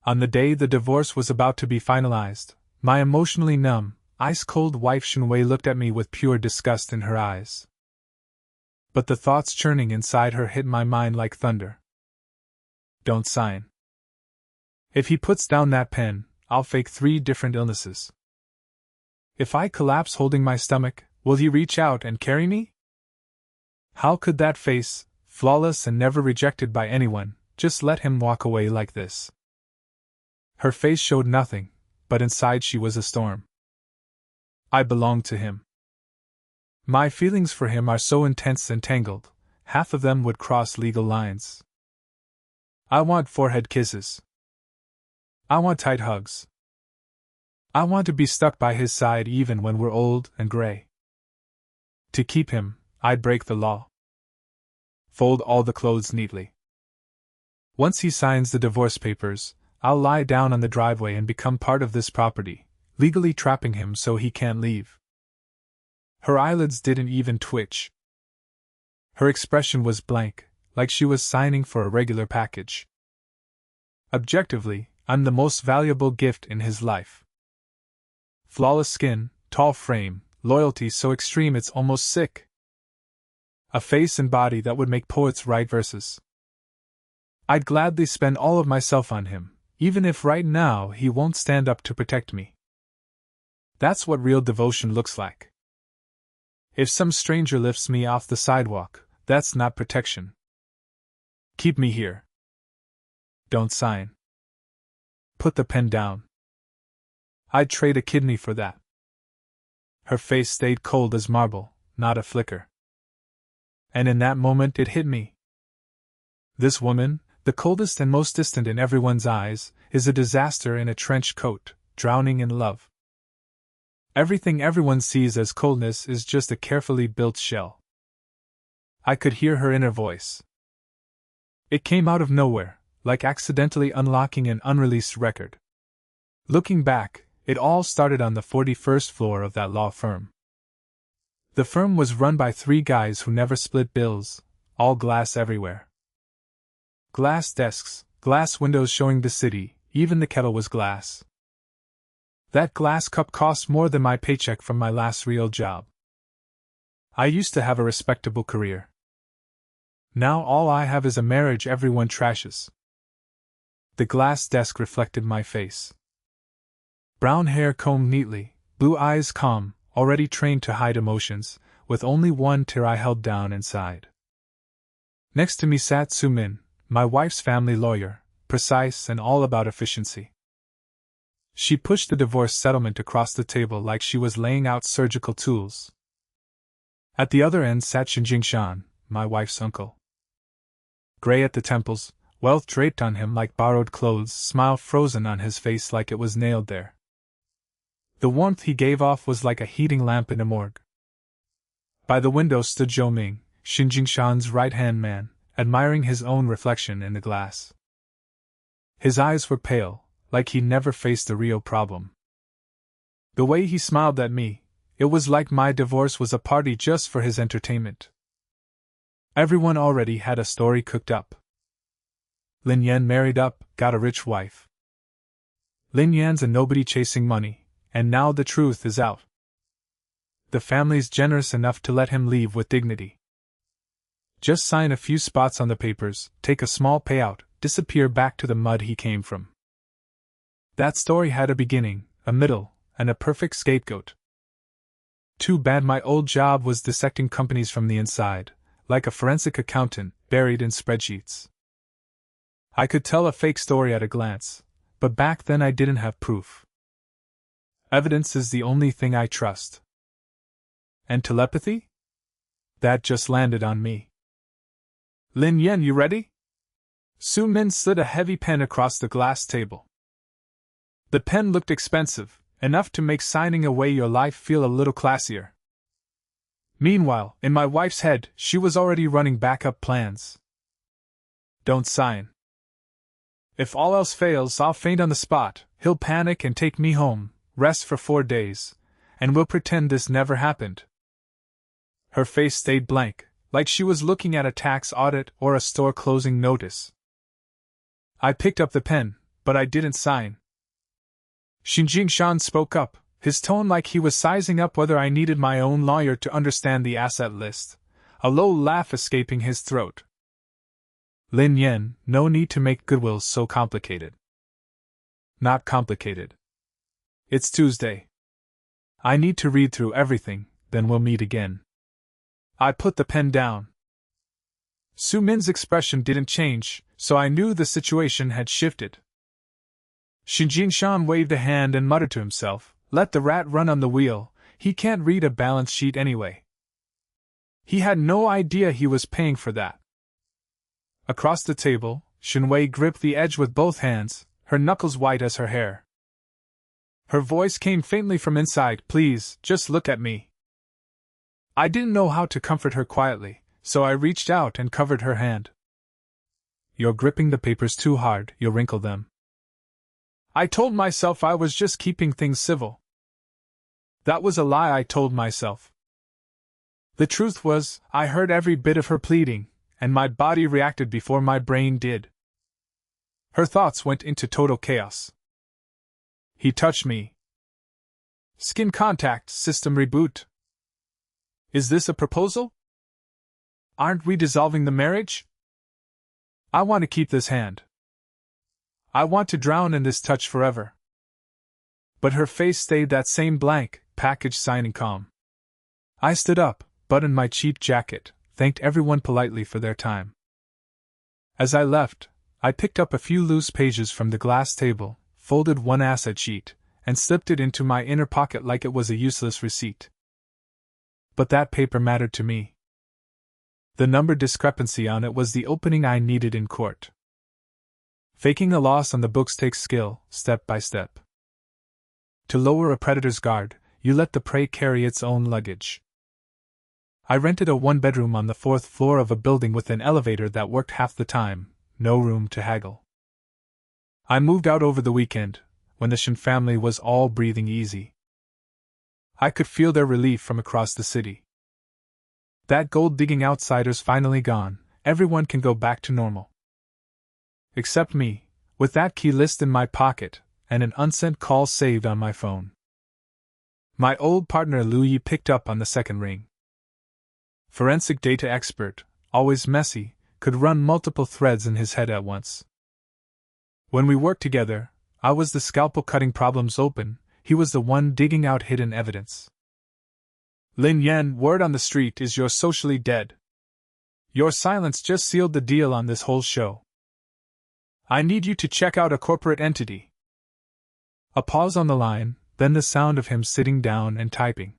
On the day the divorce was about to be finalized, my emotionally numb, ice-cold wife Shenwei looked at me with pure disgust in her eyes. But the thoughts churning inside her hit my mind like thunder. Don't sign. If he puts down that pen, I'll fake 3 different illnesses. If I collapse holding my stomach, will he reach out and carry me? How could that face, flawless and never rejected by anyone, just let him walk away like this? Her face showed nothing, but inside she was a storm. I belonged to him. My feelings for him are so intense and tangled, half of them would cross legal lines. I want forehead kisses. I want tight hugs. I want to be stuck by his side even when we're old and gray. To keep him, I'd break the law. Fold all the clothes neatly. Once he signs the divorce papers, I'll lie down on the driveway and become part of this property, legally trapping him so he can't leave. Her eyelids didn't even twitch. Her expression was blank, like she was signing for a regular package. Objectively, I'm the most valuable gift in his life. Flawless skin, tall frame, loyalty so extreme it's almost sick. A face and body that would make poets write verses. I'd gladly spend all of myself on him, even if right now he won't stand up to protect me. That's what real devotion looks like. If some stranger lifts me off the sidewalk, that's not protection. Keep me here. Don't sign. Put the pen down. I'd trade a kidney for that. Her face stayed cold as marble, not a flicker. And in that moment it hit me. This woman, the coldest and most distant in everyone's eyes, is a disaster in a trench coat, drowning in love. Everything everyone sees as coldness is just a carefully built shell. I could hear her inner voice. It came out of nowhere, like accidentally unlocking an unreleased record. Looking back, it all started on the 41st floor of that law firm. The firm was run by 3 guys who never split bills, all glass everywhere. Glass desks, glass windows showing the city, even the kettle was glass. That glass cup cost more than my paycheck from my last real job. I used to have a respectable career. Now all I have is a marriage everyone trashes. The glass desk reflected my face. Brown hair combed neatly, blue eyes calm, already trained to hide emotions, with only one tear I held down inside. Next to me sat Su-min, my wife's family lawyer, precise and all about efficiency. She pushed the divorce settlement across the table like she was laying out surgical tools. At the other end sat Shinjingshan, my wife's uncle. Gray at the temples, wealth draped on him like borrowed clothes, smile frozen on his face like it was nailed there. The warmth he gave off was like a heating lamp in a morgue. By the window stood Zhou Ming, Shinjingshan's right-hand man, admiring his own reflection in the glass. His eyes were pale, like he never faced a real problem. The way he smiled at me, it was like my divorce was a party just for his entertainment. Everyone already had a story cooked up. Lin Yan married up, got a rich wife. Lin Yan's a nobody chasing money, and now the truth is out. The family's generous enough to let him leave with dignity. Just sign a few spots on the papers, take a small payout, disappear back to the mud he came from. That story had a beginning, a middle, and a perfect scapegoat. Too bad my old job was dissecting companies from the inside, like a forensic accountant, buried in spreadsheets. I could tell a fake story at a glance, but back then I didn't have proof. Evidence is the only thing I trust. And telepathy? That just landed on me. Lin Yan, you ready? Su Min slid a heavy pen across the glass table. The pen looked expensive, enough to make signing away your life feel a little classier. Meanwhile, in my wife's head, she was already running backup plans. Don't sign. If all else fails, I'll faint on the spot, he'll panic and take me home, rest for 4 days, and we'll pretend this never happened. Her face stayed blank, like she was looking at a tax audit or a store closing notice. I picked up the pen, but I didn't sign. Shan spoke up, his tone like he was sizing up whether I needed my own lawyer to understand the asset list, a low laugh escaping his throat. Lin Yan, no need to make goodwill so complicated. Not complicated. It's Tuesday. I need to read through everything, then we'll meet again. I put the pen down. Su Min's expression didn't change, so I knew the situation had shifted. Shan waved a hand and muttered to himself, "Let the rat run on the wheel, he can't read a balance sheet anyway." He had no idea he was paying for that. Across the table, Shinwei gripped the edge with both hands, her knuckles white as her hair. Her voice came faintly from inside, "Please, just look at me." I didn't know how to comfort her quietly, so I reached out and covered her hand. "You're gripping the papers too hard, you'll wrinkle them." I told myself I was just keeping things civil. That was a lie I told myself. The truth was, I heard every bit of her pleading, and my body reacted before my brain did. Her thoughts went into total chaos. He touched me. Skin contact, system reboot. Is this a proposal? Aren't we dissolving the marriage? I want to keep this hand. I want to drown in this touch forever. But her face stayed that same blank, package signing calm. I stood up, buttoned my cheap jacket, thanked everyone politely for their time. As I left, I picked up a few loose pages from the glass table, folded one asset sheet, and slipped it into my inner pocket like it was a useless receipt. But that paper mattered to me. The number discrepancy on it was the opening I needed in court. Faking a loss on the books takes skill, step by step. To lower a predator's guard, you let the prey carry its own luggage. I rented a one-bedroom on the 4th floor of a building with an elevator that worked half the time, no room to haggle. I moved out over the weekend, when the Shan family was all breathing easy. I could feel their relief from across the city. That gold-digging outsider's finally gone, everyone can go back to normal. Except me, with that key list in my pocket, and an unsent call saved on my phone. My old partner Lu Yi picked up on the second ring. Forensic data expert, always messy, could run multiple threads in his head at once. When we worked together, I was the scalpel cutting problems open, he was the one digging out hidden evidence. Lin Yan, word on the street is you're socially dead. Your silence just sealed the deal on this whole show. I need you to check out a corporate entity. A pause on the line, then the sound of him sitting down and typing.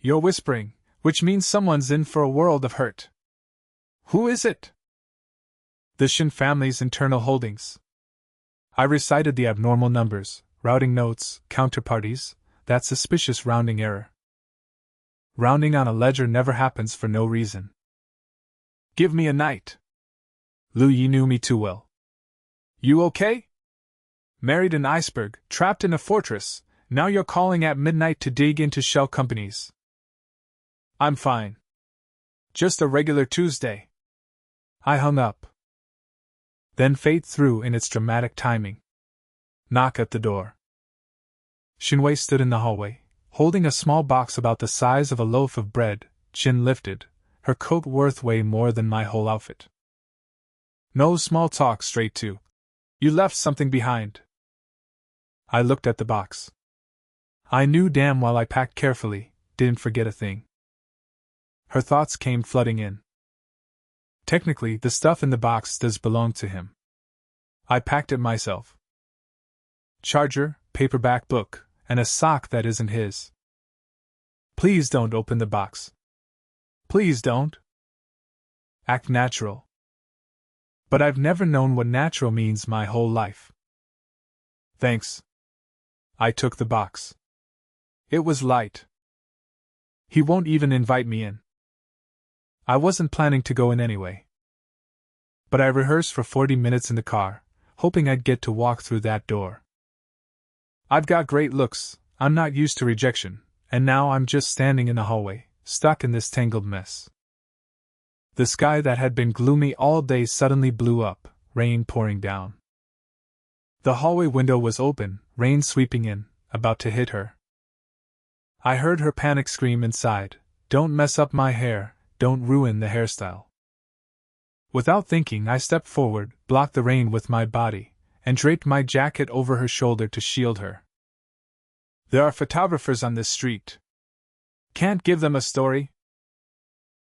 You're whispering, which means someone's in for a world of hurt. Who is it? The Shan family's internal holdings. I recited the abnormal numbers, routing notes, counterparties, that suspicious rounding error. Rounding on a ledger never happens for no reason. Give me a night. Lu Yi knew me too well. You okay? Married an iceberg, trapped in a fortress, now you're calling at midnight to dig into shell companies. I'm fine. Just a regular Tuesday. I hung up. Then fate threw in its dramatic timing. Knock at the door. Shinwei stood in the hallway, holding a small box about the size of a loaf of bread, chin lifted, her coat worth way more than my whole outfit. No small talk, straight to, you left something behind. I looked at the box. I knew damn well I packed carefully, didn't forget a thing. Her thoughts came flooding in. Technically, the stuff in the box does belong to him. I packed it myself. Charger, paperback book, and a sock that isn't his. Please don't open the box. Please don't. Act natural. But I've never known what natural means my whole life. Thanks. I took the box. It was light. He won't even invite me in. I wasn't planning to go in anyway. But I rehearsed for 40 minutes in the car, hoping I'd get to walk through that door. I've got great looks, I'm not used to rejection, and now I'm just standing in the hallway, stuck in this tangled mess. The sky that had been gloomy all day suddenly blew up, rain pouring down. The hallway window was open, rain sweeping in, about to hit her. I heard her panic scream inside, "Don't mess up my hair, don't ruin the hairstyle." Without thinking, I stepped forward, blocked the rain with my body, and draped my jacket over her shoulder to shield her. "There are photographers on this street. Can't give them a story?"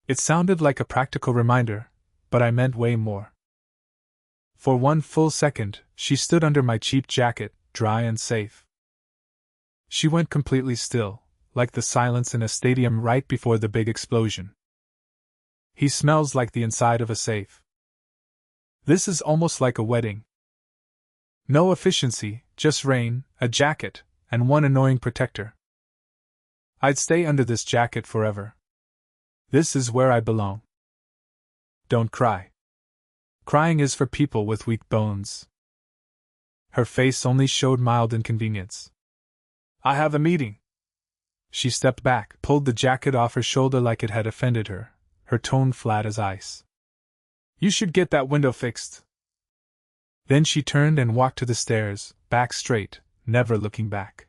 It sounded like a practical reminder, but I meant way more. For one full second, she stood under my cheap jacket, dry and safe. She went completely still, like the silence in a stadium right before the big explosion. "He smells like the inside of a safe. This is almost like a wedding. No efficiency, just rain, a jacket, and one annoying protector. I'd stay under this jacket forever. This is where I belong. Don't cry. Crying is for people with weak bones." Her face only showed mild inconvenience. "I have a meeting." She stepped back, pulled the jacket off her shoulder like it had offended her, her tone flat as ice. "You should get that window fixed." Then she turned and walked to the stairs, back straight, never looking back.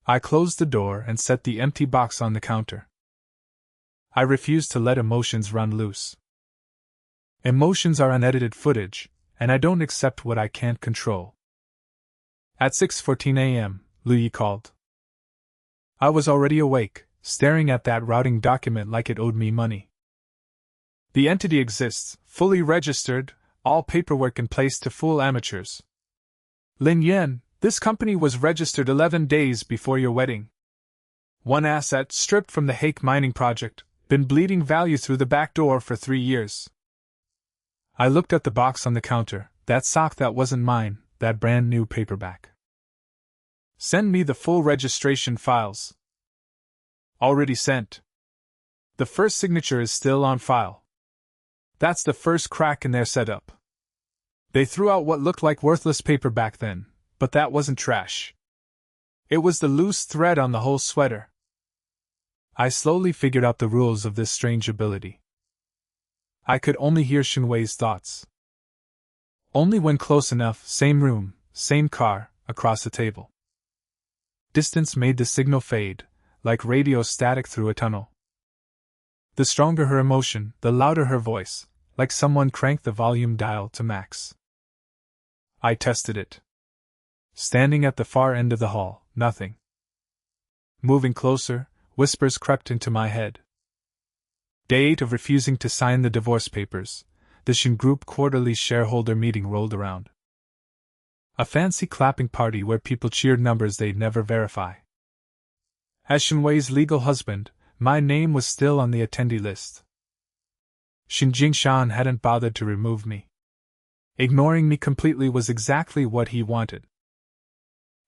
I closed the door and set the empty box on the counter. I refused to let emotions run loose. Emotions are unedited footage, and I don't accept what I can't control. At 6:14 a.m., Louis called. I was already awake, staring at that routing document like it owed me money. "The entity exists, fully registered, all paperwork in place to fool amateurs. Lin Yan, this company was registered 11 days before your wedding. One asset stripped from the Hake mining project, been bleeding value through the back door for 3 years. I looked at the box on the counter, that sock that wasn't mine, that brand new paperback. "Send me the full registration files." "Already sent. The first signature is still on file. That's the first crack in their setup. They threw out what looked like worthless paper back then, but that wasn't trash. It was the loose thread on the whole sweater." I slowly figured out the rules of this strange ability. I could only hear Shinwei's thoughts. Only when close enough, same room, same car, across the table. Distance made the signal fade, like radio static through a tunnel. The stronger her emotion, the louder her voice, like someone cranked the volume dial to max. I tested it. Standing at the far end of the hall, nothing. Moving closer, whispers crept into my head. Day 8 of refusing to sign the divorce papers, the Shin Group quarterly shareholder meeting rolled around. A fancy clapping party where people cheered numbers they'd never verify. As Shinwei's legal husband, my name was still on the attendee list. Shin Jingshan hadn't bothered to remove me. Ignoring me completely was exactly what he wanted.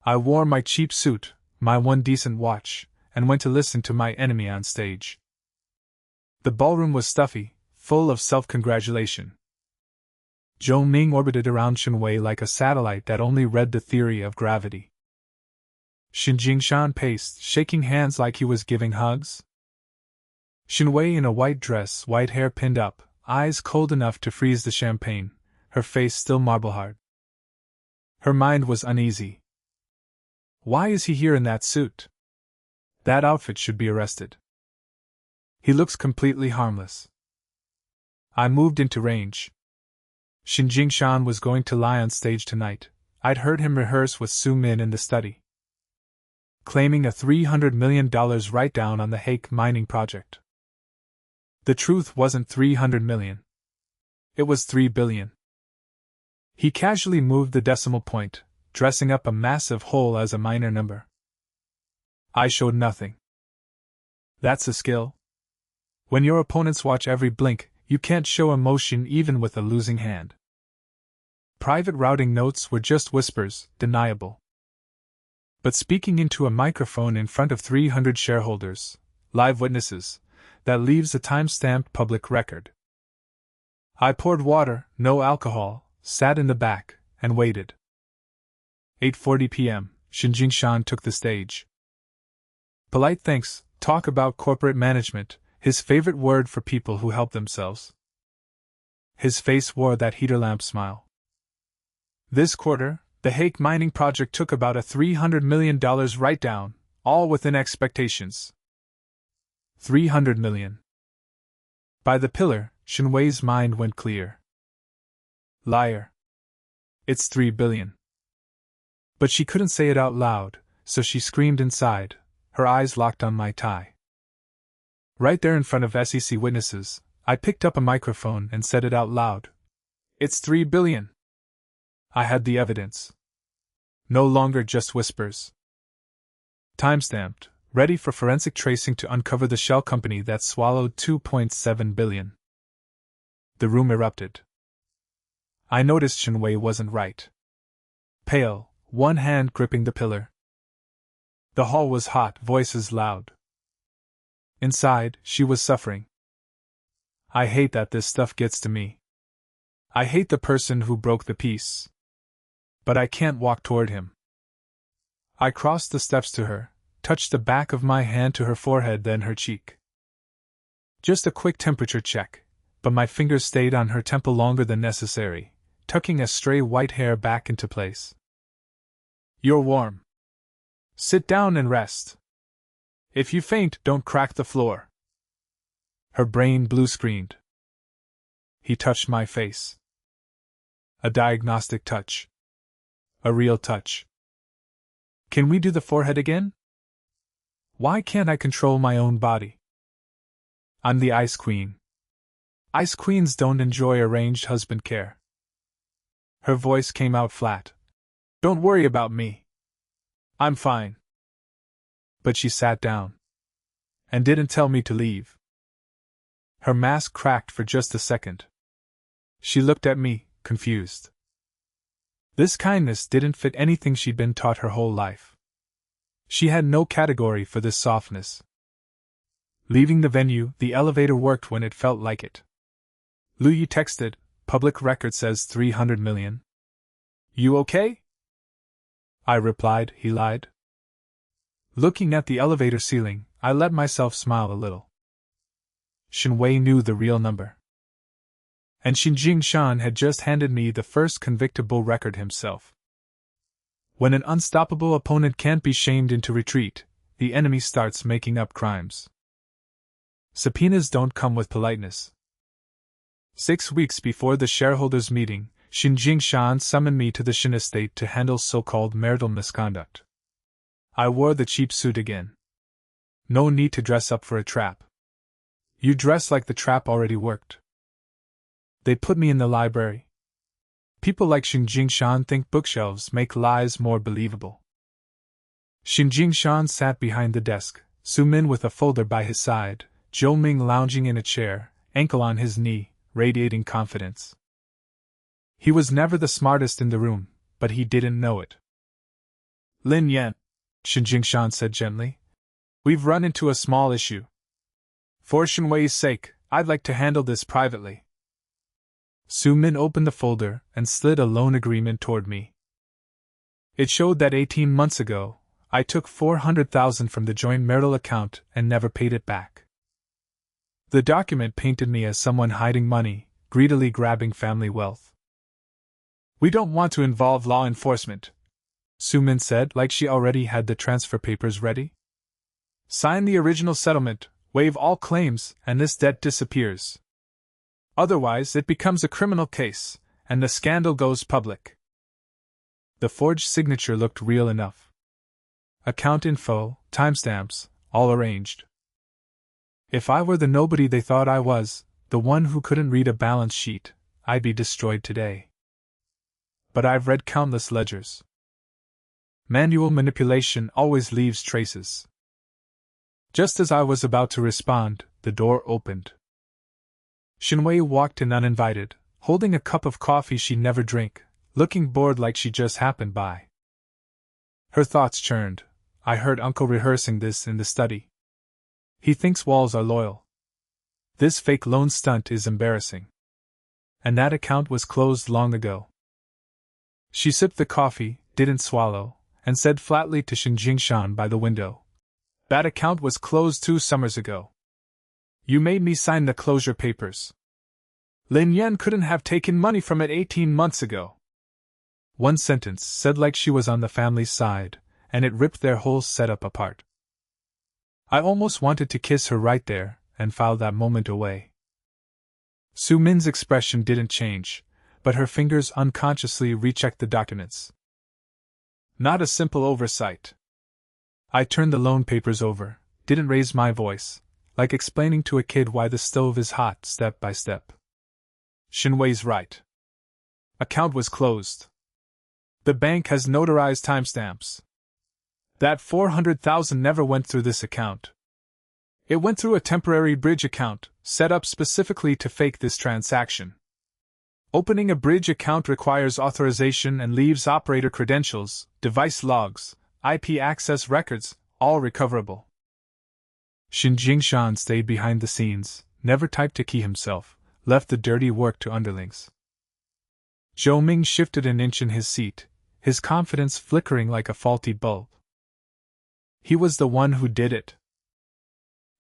I wore my cheap suit, my one decent watch, and went to listen to my enemy on stage. The ballroom was stuffy, full of self-congratulation. Zhou Ming orbited around Shinwei like a satellite that only read the theory of gravity. Shin Jingshan paced, shaking hands like he was giving hugs. Shinwei in a white dress, white hair pinned up, eyes cold enough to freeze the champagne, her face still marble-hard. Her mind was uneasy. Why is he here in that suit? That outfit should be arrested. He looks completely harmless. I moved into range. Shin Jingshan was going to lie on stage tonight. I'd heard him rehearse with Su Min in the study, claiming a $300 million write-down on the Hake mining project. The truth wasn't $300 million. It was $3 billion. He casually moved the decimal point, dressing up a massive hole as a minor number. I showed nothing. That's a skill. When your opponents watch every blink, you can't show emotion even with a losing hand. Private routing notes were just whispers, deniable. But speaking into a microphone in front of 300 shareholders, live witnesses, that leaves a time-stamped public record. I poured water, no alcohol, sat in the back, and waited. 8:40 p.m., Shin Jingshan took the stage. Polite thanks, talk about corporate management, his favorite word for people who help themselves. His face wore that heater lamp smile. This quarter, The Hake mining project took about a $300 million write-down, all within expectations. $300 million. By the pillar, Shinwei's mind went clear. Liar. It's $3 billion. But she couldn't say it out loud, so she screamed inside, her eyes locked on my tie. Right there in front of SEC witnesses, I picked up a microphone and said it out loud. It's $3 billion. I had the evidence. No longer just whispers. Timestamped, ready for forensic tracing to uncover the shell company that swallowed $2.7 billion. The room erupted. I noticed Shinwei wasn't right. Pale, one hand gripping the pillar. The hall was hot, voices loud. Inside, she was suffering. I hate that this stuff gets to me. I hate the person who broke the peace. But I can't walk toward him. I crossed the steps to her, touched the back of my hand to her forehead, then her cheek. Just a quick temperature check, but my fingers stayed on her temple longer than necessary, tucking a stray white hair back into place. You're warm. Sit down and rest. If you faint, don't crack the floor. Her brain blue-screened. He touched my face. A diagnostic touch. A real touch. Can we do the forehead again? Why can't I control my own body? I'm the Ice Queen. Ice Queens don't enjoy arranged husband care. Her voice came out flat. Don't worry about me. I'm fine. But she sat down. And didn't tell me to leave. Her mask cracked for just a second. She looked at me, confused. This kindness didn't fit anything she'd been taught her whole life. She had no category for this softness. Leaving the venue, the elevator worked when it felt like it. Luyi texted, public record says 300 million. You okay? I replied, he lied. Looking at the elevator ceiling, I let myself smile a little. Shinwei knew the real number. And Xinjing Shan had just handed me the first convictable record himself. When an unstoppable opponent can't be shamed into retreat, the enemy starts making up crimes. Subpoenas don't come with politeness. 6 weeks before the shareholders' meeting, Xinjing Shan summoned me to the Shin estate to handle so-called marital misconduct. I wore the cheap suit again. No need to dress up for a trap. You dress like the trap already worked. They put me in the library. People like Xinjing Shan think bookshelves make lies more believable. Xinjing Shan sat behind the desk, Su Min with a folder by his side, Zhou Ming lounging in a chair, ankle on his knee, radiating confidence. He was never the smartest in the room, but he didn't know it. Lin Yan, Xinjing Shan said gently, we've run into a small issue. For Shinwei's sake, I'd like to handle this privately. Su Min opened the folder and slid a loan agreement toward me. It showed that 18 months ago, I took 400,000 from the joint marital account and never paid it back. The document painted me as someone hiding money, greedily grabbing family wealth. We don't want to involve law enforcement, Su Min said, like she already had the transfer papers ready. Sign the original settlement, waive all claims, and this debt disappears. Otherwise, it becomes a criminal case, and the scandal goes public. The forged signature looked real enough. Account info, timestamps, all arranged. If I were the nobody they thought I was, the one who couldn't read a balance sheet, I'd be destroyed today. But I've read countless ledgers. Manual manipulation always leaves traces. Just as I was about to respond, the door opened. Shinwei walked in uninvited, holding a cup of coffee she never drank, looking bored like she just happened by. Her thoughts churned. I heard Uncle rehearsing this in the study. He thinks walls are loyal. This fake loan stunt is embarrassing. And that account was closed long ago. She sipped the coffee, didn't swallow, and said flatly to Xinjing Shan by the window, that account was closed 2 summers ago. You made me sign the closure papers. Lin Yan couldn't have taken money from it 18 months ago. One sentence said like she was on the family's side, and it ripped their whole setup apart. I almost wanted to kiss her right there, and file that moment away. Su Min's expression didn't change, but her fingers unconsciously rechecked the documents. Not a simple oversight. I turned the loan papers over, didn't raise my voice, like explaining to a kid why the stove is hot step by step. Shinwei's right. Account was closed. The bank has notarized timestamps. That 400,000 never went through this account. It went through a temporary bridge account, set up specifically to fake this transaction. Opening a bridge account requires authorization and leaves operator credentials, device logs, IP access records, all recoverable. Shin Jingshan stayed behind the scenes, never typed a key himself, left the dirty work to underlings. Zhou Ming shifted an inch in his seat, his confidence flickering like a faulty bulb. He was the one who did it.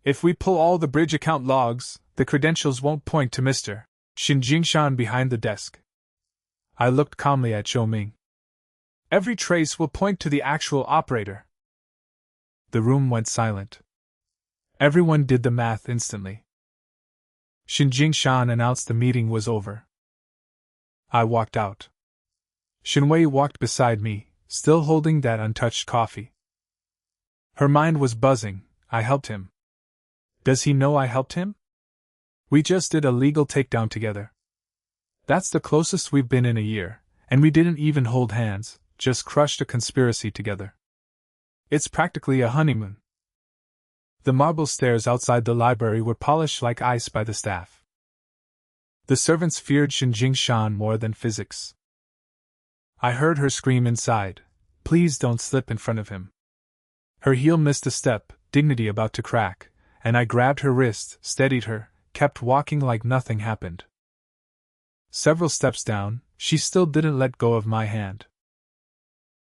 If we pull all the bridge account logs, the credentials won't point to Mr. Shin Jingshan behind the desk. I looked calmly at Zhou Ming. Every trace will point to the actual operator. The room went silent. Everyone did the math instantly. Shin Jingshan announced the meeting was over. I walked out. Shinwei walked beside me, still holding that untouched coffee. Her mind was buzzing. I helped him. Does he know I helped him? We just did a legal takedown together. That's the closest we've been in a year, and we didn't even hold hands, just crushed a conspiracy together. It's practically a honeymoon. The marble stairs outside the library were polished like ice by the staff. The servants feared Shin Jingshan more than physics. I heard her scream inside, "Please don't slip in front of him." Her heel missed a step, dignity about to crack, and I grabbed her wrist, steadied her, kept walking like nothing happened. Several steps down, she still didn't let go of my hand.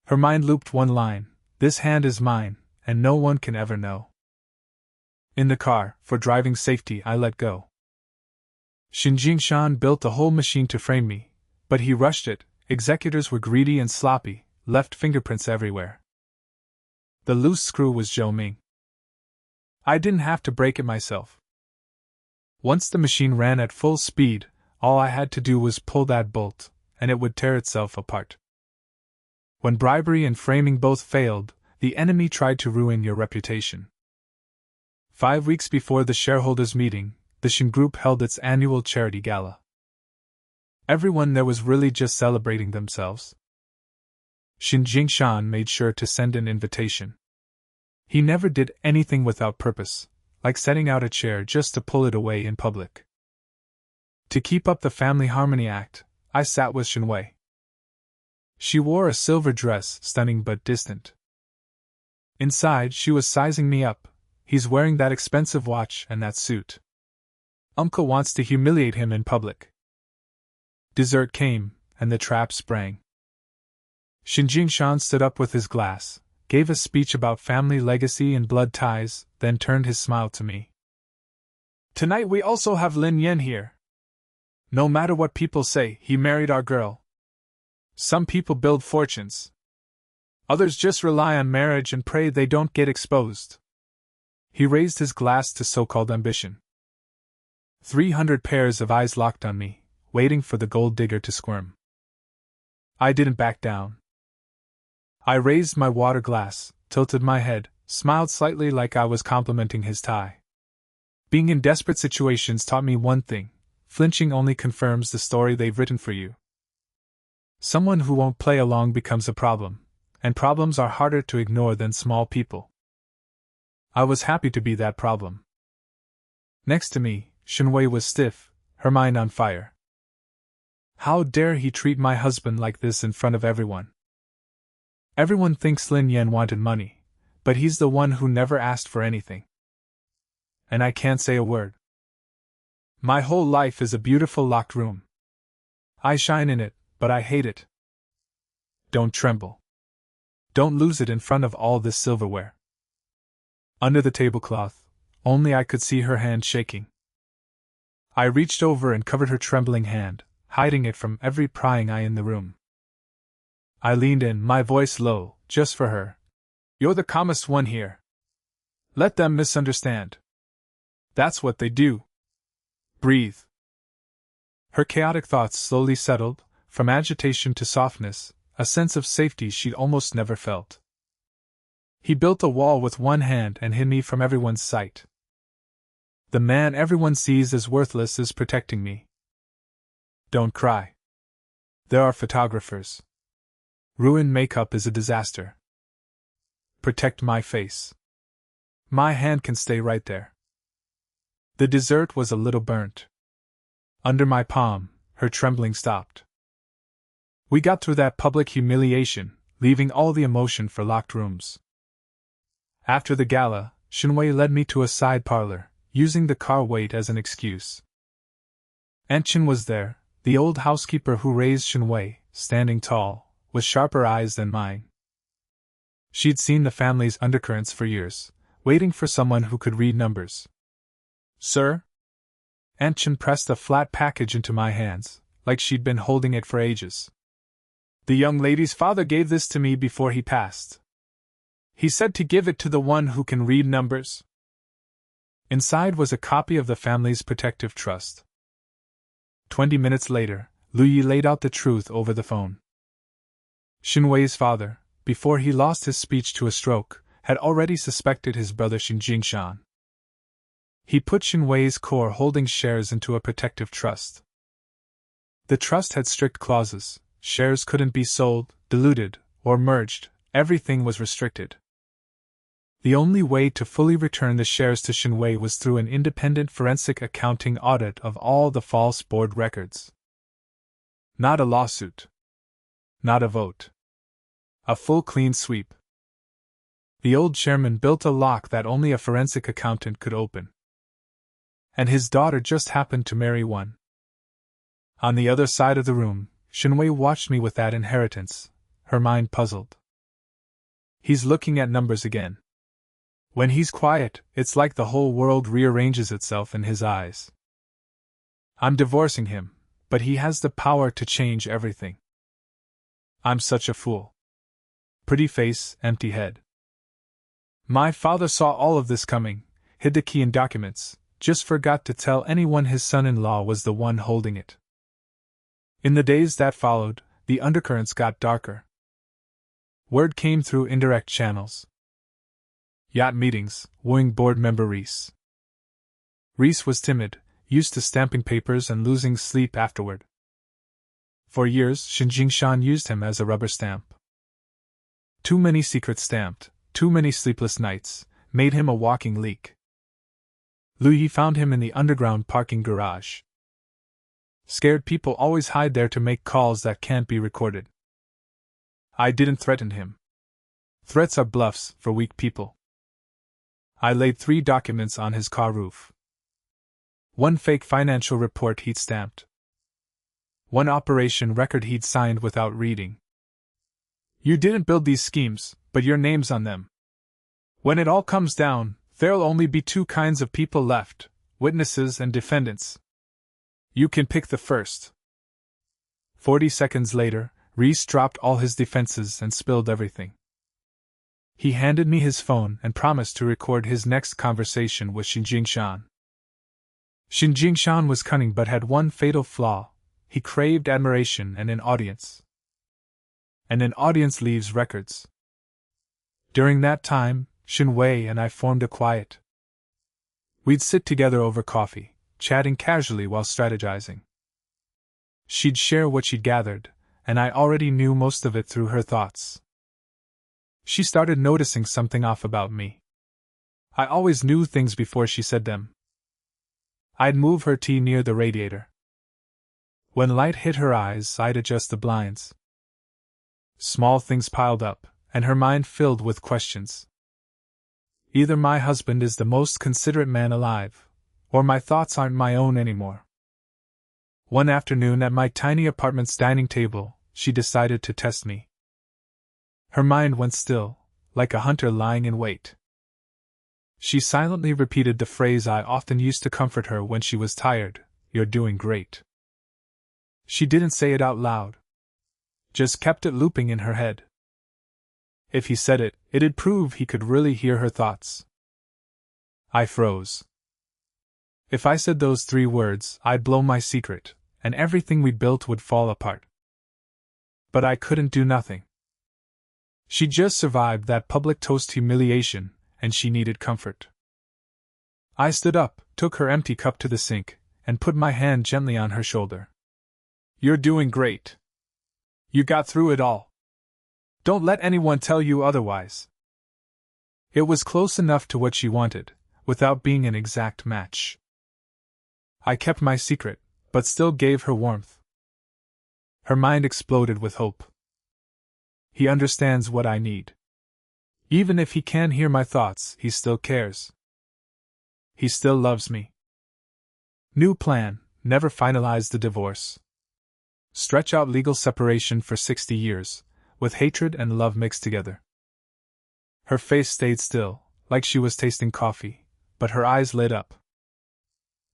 Her mind looped one line, "This hand is mine, and no one can ever know." In the car, for driving safety, I let go. Shin Jingshan built a whole machine to frame me, but he rushed it. Executors were greedy and sloppy, left fingerprints everywhere. The loose screw was Zhou Ming. I didn't have to break it myself. Once the machine ran at full speed, all I had to do was pull that bolt, and it would tear itself apart. When bribery and framing both failed, the enemy tried to ruin your reputation. 5 weeks before the shareholders' meeting, the Shin Group held its annual charity gala. Everyone there was really just celebrating themselves. Shin Jingshan made sure to send an invitation. He never did anything without purpose, like setting out a chair just to pull it away in public. To keep up the family harmony act, I sat with Shinwei. She wore a silver dress, stunning but distant. Inside, she was sizing me up. He's wearing that expensive watch and that suit. Uncle wants to humiliate him in public. Dessert came, and the trap sprang. Shin Jingshan stood up with his glass, gave a speech about family legacy and blood ties, then turned his smile to me. "Tonight we also have Lin Yan here. No matter what people say, he married our girl. Some people build fortunes. Others just rely on marriage and pray they don't get exposed." He raised his glass to so-called ambition. 300 pairs of eyes locked on me, waiting for the gold digger to squirm. I didn't back down. I raised my water glass, tilted my head, smiled slightly like I was complimenting his tie. Being in desperate situations taught me one thing: flinching only confirms the story they've written for you. Someone who won't play along becomes a problem, and problems are harder to ignore than small people. I was happy to be that problem. Next to me, Shinwei was stiff, her mind on fire. How dare he treat my husband like this in front of everyone? Everyone thinks Lin Yan wanted money, but he's the one who never asked for anything. And I can't say a word. My whole life is a beautiful locked room. I shine in it, but I hate it. Don't tremble. Don't lose it in front of all this silverware. Under the tablecloth, only I could see her hand shaking. I reached over and covered her trembling hand, hiding it from every prying eye in the room. I leaned in, my voice low, just for her. You're the calmest one here. Let them misunderstand. That's what they do. Breathe. Her chaotic thoughts slowly settled, from agitation to softness, a sense of safety she'd almost never felt. He built a wall with one hand and hid me from everyone's sight. The man everyone sees as worthless is protecting me. Don't cry. There are photographers. Ruined makeup is a disaster. Protect my face. My hand can stay right there. The dessert was a little burnt. Under my palm, her trembling stopped. We got through that public humiliation, leaving all the emotion for locked rooms. After the gala, Shinwei led me to a side parlor, using the car wait as an excuse. Aunt Chin was there, the old housekeeper who raised Shinwei, standing tall, with sharper eyes than mine. She'd seen the family's undercurrents for years, waiting for someone who could read numbers. Sir? Aunt Chin pressed a flat package into my hands, like she'd been holding it for ages. The young lady's father gave this to me before he passed. He said to give it to the one who can read numbers. Inside was a copy of the family's protective trust. 20 minutes later, Lu Yi laid out the truth over the phone. Shinwei's father, before he lost his speech to a stroke, had already suspected his brother Xin Jingshan. He put Shinwei's core holding shares into a protective trust. The trust had strict clauses: shares couldn't be sold, diluted, or merged, everything was restricted. The only way to fully return the shares to Shinwei was through an independent forensic accounting audit of all the false board records. Not a lawsuit. Not a vote. A full clean sweep. The old chairman built a lock that only a forensic accountant could open. And his daughter just happened to marry one. On the other side of the room, Shinwei watched me with that inheritance, her mind puzzled. He's looking at numbers again. When he's quiet, it's like the whole world rearranges itself in his eyes. I'm divorcing him, but he has the power to change everything. I'm such a fool. Pretty face, empty head. My father saw all of this coming, hid the key in documents, just forgot to tell anyone his son-in-law was the one holding it. In the days that followed, the undercurrents got darker. Word came through indirect channels. Yacht meetings, wooing board member Reese. Reese was timid, used to stamping papers and losing sleep afterward. For years, Xin Jingshan used him as a rubber stamp. Too many secrets stamped, too many sleepless nights, made him a walking leak. Lu Yi found him in the underground parking garage. Scared people always hide there to make calls that can't be recorded. I didn't threaten him. Threats are bluffs for weak people. I laid 3 documents on his car roof. 1 fake financial report he'd stamped. 1 operation record he'd signed without reading. You didn't build these schemes, but your name's on them. When it all comes down, there'll only be 2 kinds of people left: witnesses and defendants. You can pick the first. 40 seconds later, Reese dropped all his defenses and spilled everything. He handed me his phone and promised to record his next conversation with Xin Jingshan. Xin Jingshan was cunning but had one fatal flaw: he craved admiration and an audience. And an audience leaves records. During that time, Shinwei and I formed a quiet. We'd sit together over coffee, chatting casually while strategizing. She'd share what she'd gathered, and I already knew most of it through her thoughts. She started noticing something off about me. I always knew things before she said them. I'd move her tea near the radiator. When light hit her eyes, I'd adjust the blinds. Small things piled up, and her mind filled with questions. Either my husband is the most considerate man alive, or my thoughts aren't my own anymore. One afternoon at my tiny apartment's dining table, she decided to test me. Her mind went still, like a hunter lying in wait. She silently repeated the phrase I often used to comfort her when she was tired: "You're doing great." She didn't say it out loud. just kept it looping in her head. If he said it, it'd prove he could really hear her thoughts. I froze. If I said those 3 words, I'd blow my secret, and everything we'd built would fall apart. But I couldn't do nothing. She just survived that public toast humiliation, and she needed comfort. I stood up, took her empty cup to the sink, and put my hand gently on her shoulder. You're doing great. You got through it all. Don't let anyone tell you otherwise. It was close enough to what she wanted, without being an exact match. I kept my secret, but still gave her warmth. Her mind exploded with hope. He understands what I need. Even if he can't hear my thoughts, he still cares. He still loves me. New plan: never finalize the divorce. Stretch out legal separation for 60 years, with hatred and love mixed together. Her face stayed still, like she was tasting coffee, but her eyes lit up.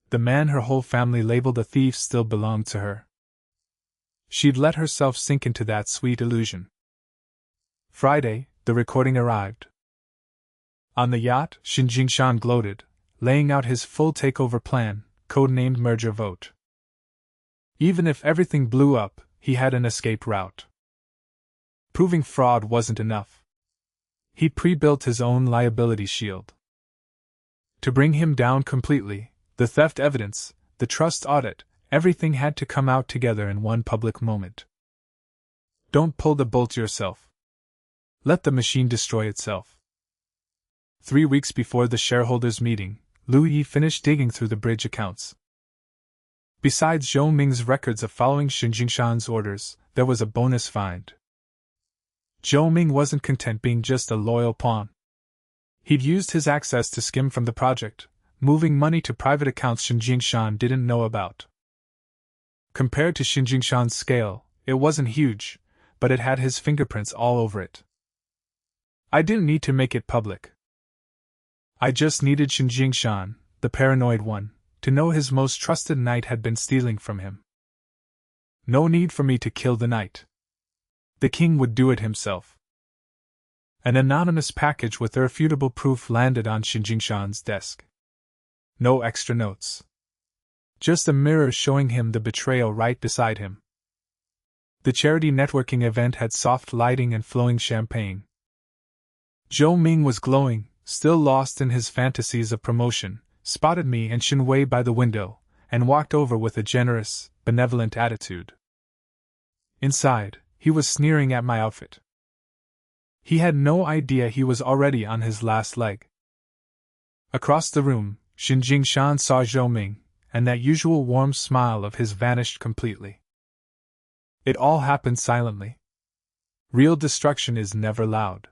The man her whole family labeled a thief still belonged to her. She'd let herself sink into that sweet illusion. Friday, the recording arrived. On the yacht, Shin Jingshan gloated, laying out his full takeover plan, codenamed Merger Vote. Even if everything blew up, he had an escape route. Proving fraud wasn't enough. He pre-built his own liability shield. To bring him down completely, the theft evidence, the trust audit, everything had to come out together in one public moment. Don't pull the bolt yourself. Let the machine destroy itself. 3 weeks before the shareholders' meeting, Liu Yi finished digging through the bridge accounts. Besides Zhou Ming's records of following Shin Jingshan's orders, there was a bonus find. Zhou Ming wasn't content being just a loyal pawn. He'd used his access to skim from the project, moving money to private accounts Shin Jingshan didn't know about. Compared to Shin Jingshan's scale, it wasn't huge, but it had his fingerprints all over it. I didn't need to make it public. I just needed Shin Jingshan, the paranoid one, to know his most trusted knight had been stealing from him. No need for me to kill the knight. The king would do it himself. An anonymous package with irrefutable proof landed on Shin Jingshan's desk. No extra notes. Just a mirror showing him the betrayal right beside him. The charity networking event had soft lighting and flowing champagne. Zhou Ming was glowing, still lost in his fantasies of promotion, spotted me and Xin Wei by the window, and walked over with a generous, benevolent attitude. Inside, he was sneering at my outfit. He had no idea he was already on his last leg. Across the room, Shin Jingshan saw Zhou Ming, and that usual warm smile of his vanished completely. It all happened silently. Real destruction is never loud.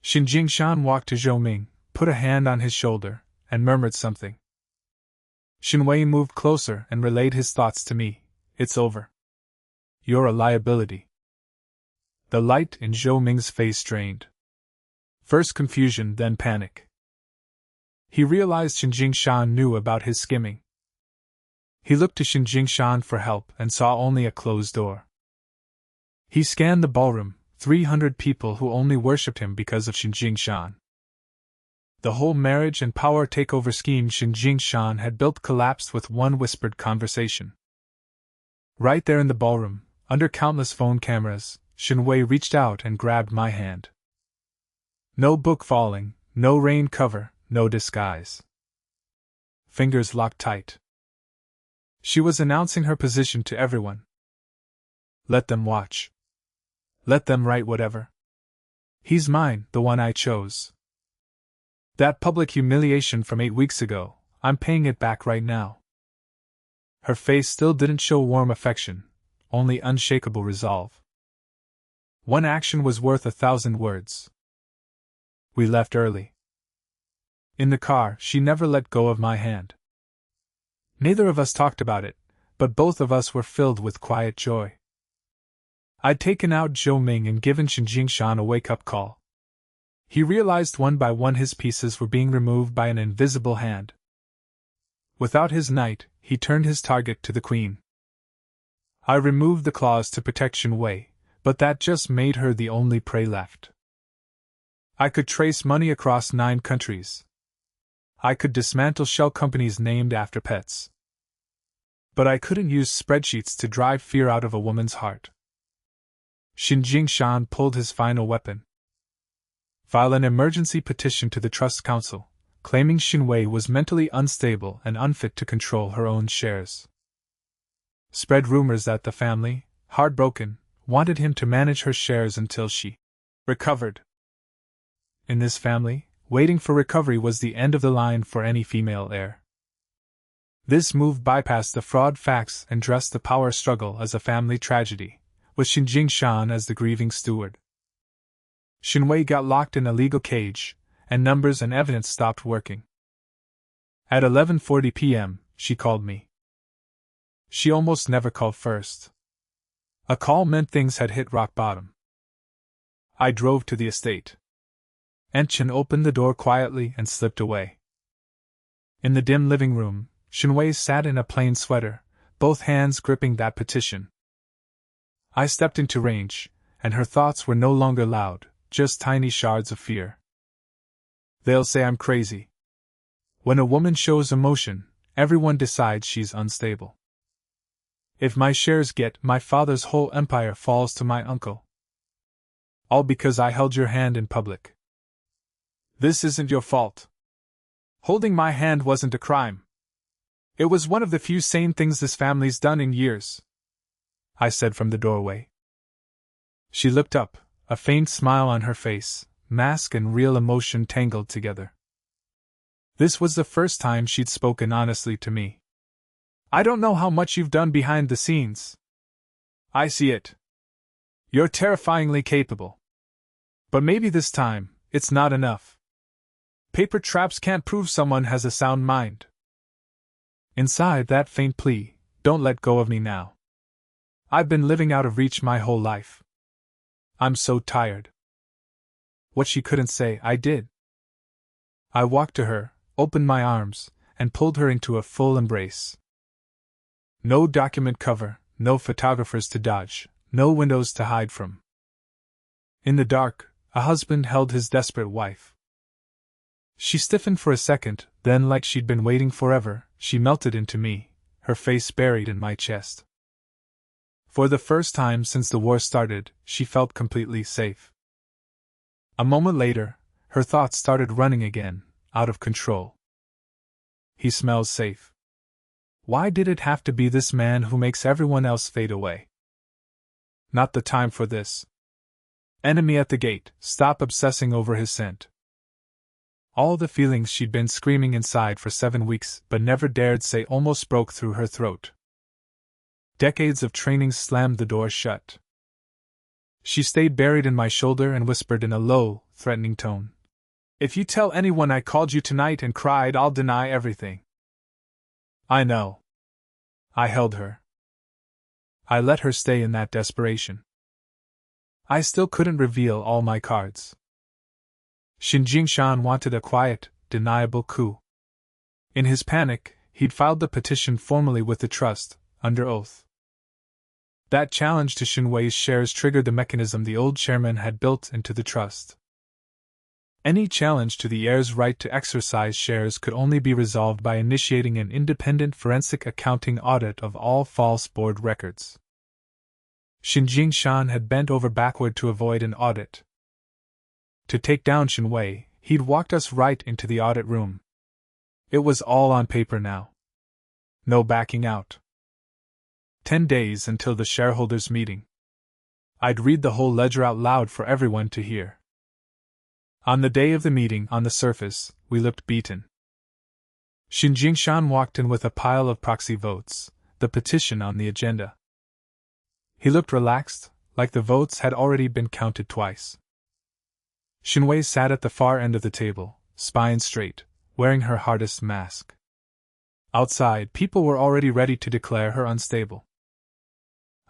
Shin Jingshan walked to Zhou Ming, put a hand on his shoulder, and murmured something. Xin Wei moved closer and relayed his thoughts to me. It's over. You're a liability. The light in Zhou Ming's face drained. First confusion, then panic. He realized Shin Jingshan knew about his skimming. He looked to Shin Jingshan for help and saw only a closed door. He scanned the ballroom, 300 people who only worshipped him because of Shin Jingshan. The whole marriage and power takeover scheme Shin Jingshan had built collapsed with one whispered conversation. Right there in the ballroom, under countless phone cameras, Xin Wei reached out and grabbed my hand. No book falling, no rain cover, no disguise. Fingers locked tight. She was announcing her position to everyone. Let them watch. Let them write whatever. He's mine, the one I chose. That public humiliation from 8 weeks ago, I'm paying it back right now. Her face still didn't show warm affection, only unshakable resolve. One action was worth 1,000 words. We left early. In the car, she never let go of my hand. Neither of us talked about it, but both of us were filled with quiet joy. I'd taken out Zhou Ming and given Shin Jingshan a wake-up call. He realized one by one his pieces were being removed by an invisible hand. Without his knight, he turned his target to the queen. I removed the clause to protect Shinwei, but that just made her the only prey left. I could trace money across 9 countries. I could dismantle shell companies named after pets. But I couldn't use spreadsheets to drive fear out of a woman's heart. Xin Jingshan pulled his final weapon. File an emergency petition to the Trust Council, claiming Shinwei was mentally unstable and unfit to control her own shares. Spread rumors that the family, heartbroken, wanted him to manage her shares until she recovered. In this family, waiting for recovery was the end of the line for any female heir. This move bypassed the fraud facts and dressed the power struggle as a family tragedy, with Xin Jingshan as the grieving steward. Shinwei got locked in a legal cage, and numbers and evidence stopped working. At 11:40 p.m., she called me. She almost never called first. A call meant things had hit rock bottom. I drove to the estate. Enchen opened the door quietly and slipped away. In the dim living room, Shinwei sat in a plain sweater, both hands gripping that petition. I stepped into range, and her thoughts were no longer loud, just tiny shards of fear. They'll say I'm crazy. When a woman shows emotion, everyone decides she's unstable. If my shares get, my father's whole empire falls to my uncle. All because I held your hand in public. This isn't your fault. Holding my hand wasn't a crime. It was one of the few sane things this family's done in years, I said from the doorway. She looked up, a faint smile on her face, mask and real emotion tangled together. This was the first time she'd spoken honestly to me. I don't know how much you've done behind the scenes. I see it. You're terrifyingly capable. But maybe this time, it's not enough. Paper traps can't prove someone has a sound mind. Inside that faint plea, don't let go of me now. I've been living out of reach my whole life. I'm so tired. What she couldn't say, I did. I walked to her, opened my arms, and pulled her into a full embrace. No document cover, no photographers to dodge, no windows to hide from. In the dark, a husband held his desperate wife. She stiffened for a second, then, like she'd been waiting forever, she melted into me, her face buried in my chest. For the first time since the war started, she felt completely safe. A moment later, her thoughts started running again, out of control. He smells safe. Why did it have to be this man who makes everyone else fade away? Not the time for this. Enemy at the gate, stop obsessing over his scent. All the feelings she'd been screaming inside for 7 weeks but never dared say almost broke through her throat. Decades of training slammed the door shut. She stayed buried in my shoulder and whispered in a low, threatening tone. If you tell anyone I called you tonight and cried, I'll deny everything. I know. I held her. I let her stay in that desperation. I still couldn't reveal all my cards. Xin Jingshan wanted a quiet, deniable coup. In his panic, he'd filed the petition formally with the trust, under oath. That challenge to Shinwei's shares triggered the mechanism the old chairman had built into the trust. Any challenge to the heir's right to exercise shares could only be resolved by initiating an independent forensic accounting audit of all false board records. Xin Jingshan had bent over backward to avoid an audit. To take down Shinwei, he'd walked us right into the audit room. It was all on paper now. No backing out. 10 days until the shareholders' meeting. I'd read the whole ledger out loud for everyone to hear. On the day of the meeting, on the surface, we looked beaten. Xin Jingshan walked in with a pile of proxy votes, the petition on the agenda. He looked relaxed, like the votes had already been counted twice. Shinwei sat at the far end of the table, spine straight, wearing her hardest mask. Outside, people were already ready to declare her unstable.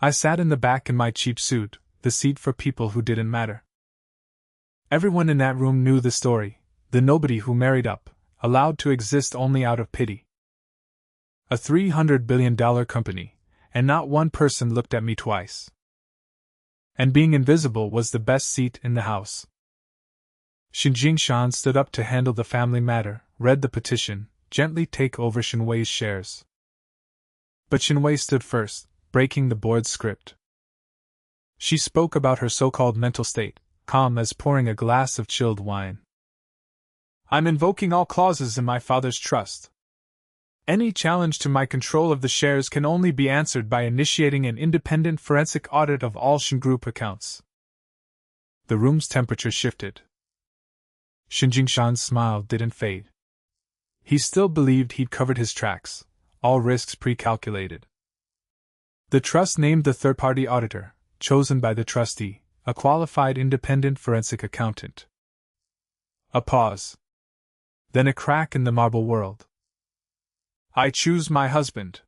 I sat in the back in my cheap suit, the seat for people who didn't matter. Everyone in that room knew the story, the nobody who married up, allowed to exist only out of pity. A $300 billion company, and not one person looked at me twice. And being invisible was the best seat in the house. Xin Jingshan stood up to handle the family matter, read the petition, gently take over Shinwei's shares. But Shinwei stood first, breaking the board's script. She spoke about her so-called mental state, calm as pouring a glass of chilled wine. I'm invoking all clauses in my father's trust. Any challenge to my control of the shares can only be answered by initiating an independent forensic audit of all Shin Group accounts. The room's temperature shifted. Xin Jingshan's smile didn't fade. He still believed he'd covered his tracks, all risks pre-calculated. The trust named the third-party auditor, chosen by the trustee, a qualified independent forensic accountant. A pause. Then a crack in the marble world. I choose my husband.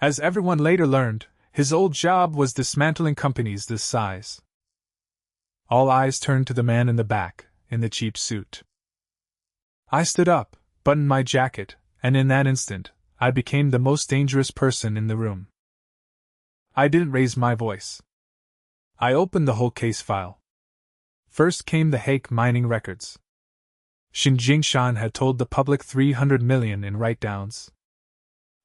As everyone later learned, his old job was dismantling companies this size. All eyes turned to the man in the back, in the cheap suit. I stood up, buttoned my jacket, and in that instant, I became the most dangerous person in the room. I didn't raise my voice. I opened the whole case file. First came the Hake mining records. Xin Jingshan had told the public 300 million in write-downs.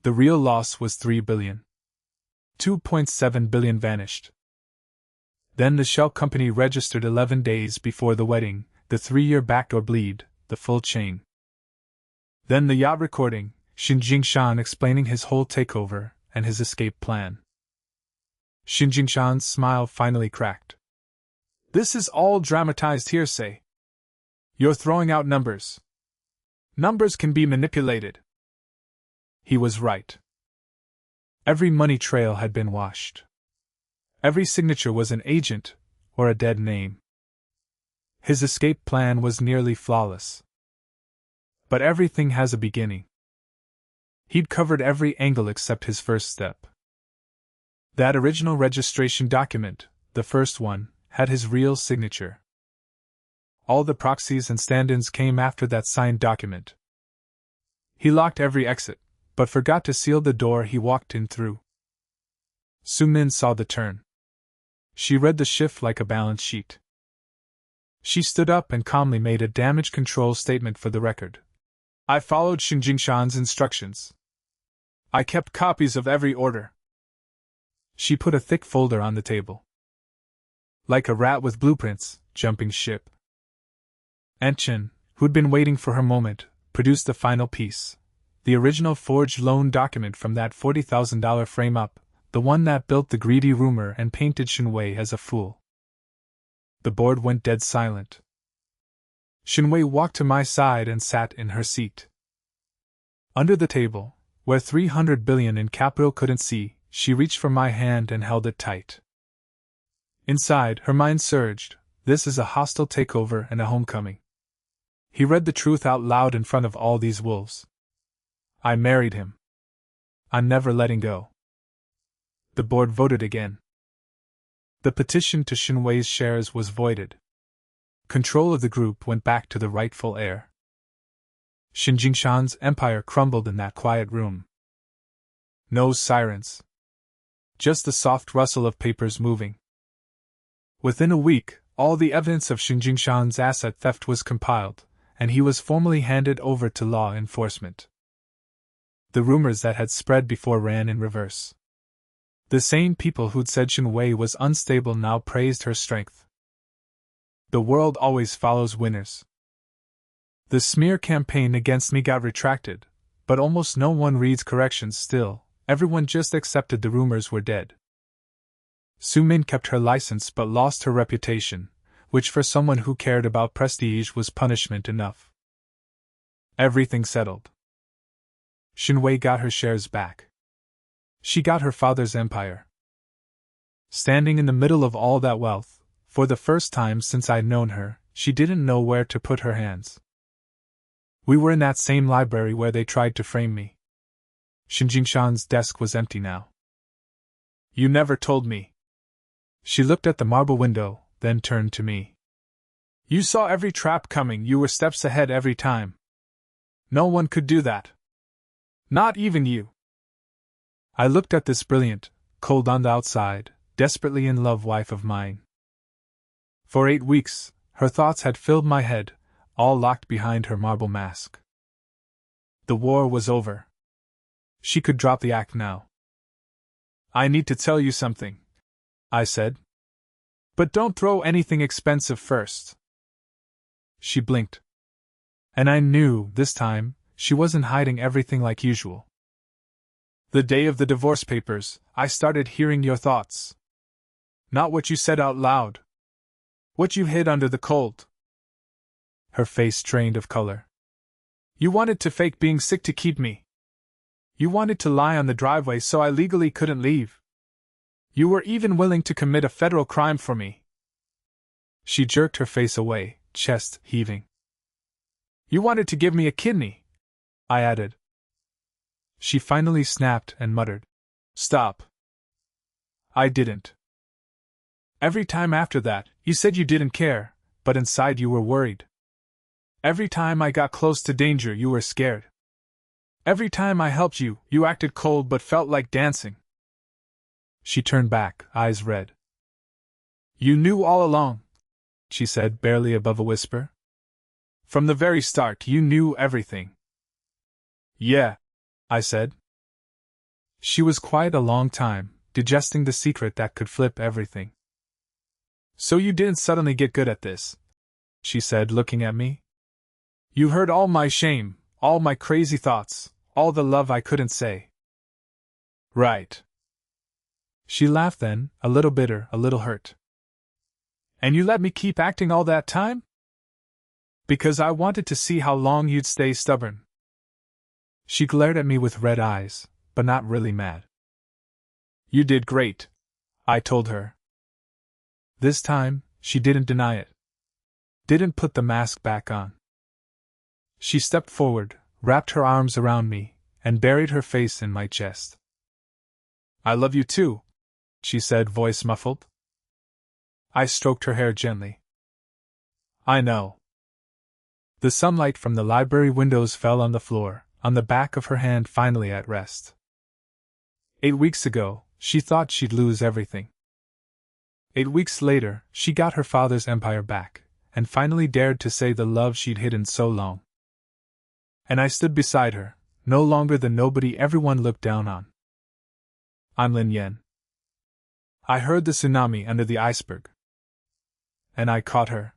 The real loss was 3 billion. 2.7 billion vanished. Then the shell company registered 11 days before the wedding, the 3-year backdoor bleed, the full chain. Then the yacht recording, Xin Jingshan explaining his whole takeover and his escape plan. Xin Jingshan's smile finally cracked. This is all dramatized hearsay. You're throwing out numbers. Numbers can be manipulated. He was right. Every money trail had been washed. Every signature was an agent, or a dead name. His escape plan was nearly flawless. But everything has a beginning. He'd covered every angle except his first step. That original registration document, the first one, had his real signature. All the proxies and stand-ins came after that signed document. He locked every exit, but forgot to seal the door he walked in through. Su-min saw the turn. She read the shift like a balance sheet. She stood up and calmly made a damage control statement for the record. I followed Xin Jingshan's instructions. I kept copies of every order. She put a thick folder on the table. Like a rat with blueprints, jumping ship. Aunt Chen, who'd been waiting for her moment, produced the final piece. The original forged loan document from that $40,000 frame-up, the one that built the greedy rumor and painted Shinwei as a fool. The board went dead silent. Shinwei walked to my side and sat in her seat. Under the table, where 300 billion in capital couldn't see, she reached for my hand and held it tight. Inside, her mind surged. This is a hostile takeover and a homecoming. He read the truth out loud in front of all these wolves. I married him. I'm never letting go. The board voted again. The petition to Shinwei's shares was voided. Control of the group went back to the rightful heir. Xin Jingshan's empire crumbled in that quiet room. No sirens. Just the soft rustle of papers moving. Within a week, all the evidence of Xin Jingshan's asset theft was compiled, and he was formally handed over to law enforcement. The rumors that had spread before ran in reverse. The same people who'd said Shinwei was unstable now praised her strength. The world always follows winners. The smear campaign against me got retracted, but almost no one reads corrections still, everyone just accepted the rumors were dead. Su-min kept her license but lost her reputation, which for someone who cared about prestige was punishment enough. Everything settled. Shinwei got her shares back. She got her father's empire. Standing in the middle of all that wealth, for the first time since I'd known her, she didn't know where to put her hands. We were in that same library where they tried to frame me. Xin Jingshan's desk was empty now. You never told me. She looked at the marble window, then turned to me. You saw every trap coming, you were steps ahead every time. No one could do that. Not even you. I looked at this brilliant, cold on the outside, desperately in love wife of mine. For 8 weeks, her thoughts had filled my head, all locked behind her marble mask. The war was over. She could drop the act now. I need to tell you something, I said. But don't throw anything expensive first. She blinked. And I knew, this time, she wasn't hiding everything like usual. The day of the divorce papers, I started hearing your thoughts. Not what you said out loud. What you hid under the cold. Her face drained of color. You wanted to fake being sick to keep me. You wanted to lie on the driveway so I legally couldn't leave. You were even willing to commit a federal crime for me. She jerked her face away, chest heaving. You wanted to give me a kidney, I added. She finally snapped and muttered, Stop. I didn't. Every time after that, you said you didn't care, but inside you were worried. Every time I got close to danger, you were scared. Every time I helped you, you acted cold but felt like dancing. She turned back, eyes red. You knew all along, she said, barely above a whisper. From the very start, you knew everything. Yeah, I said. She was quiet a long time, digesting the secret that could flip everything. So you didn't suddenly get good at this, she said, looking at me. You heard all my shame, all my crazy thoughts, all the love I couldn't say. Right. She laughed then, a little bitter, a little hurt. And you let me keep acting all that time? Because I wanted to see how long you'd stay stubborn. She glared at me with red eyes, but not really mad. You did great, I told her. This time, she didn't deny it. Didn't put the mask back on. She stepped forward, wrapped her arms around me, and buried her face in my chest. I love you too, she said, voice muffled. I stroked her hair gently. I know. The sunlight from the library windows fell on the floor, on the back of her hand finally at rest. 8 weeks ago, she thought she'd lose everything. 8 weeks later, she got her father's empire back, and finally dared to say the love she'd hidden so long. And I stood beside her, no longer the nobody everyone looked down on. I'm Lin Yen. I heard the tsunami under the iceberg. And I caught her.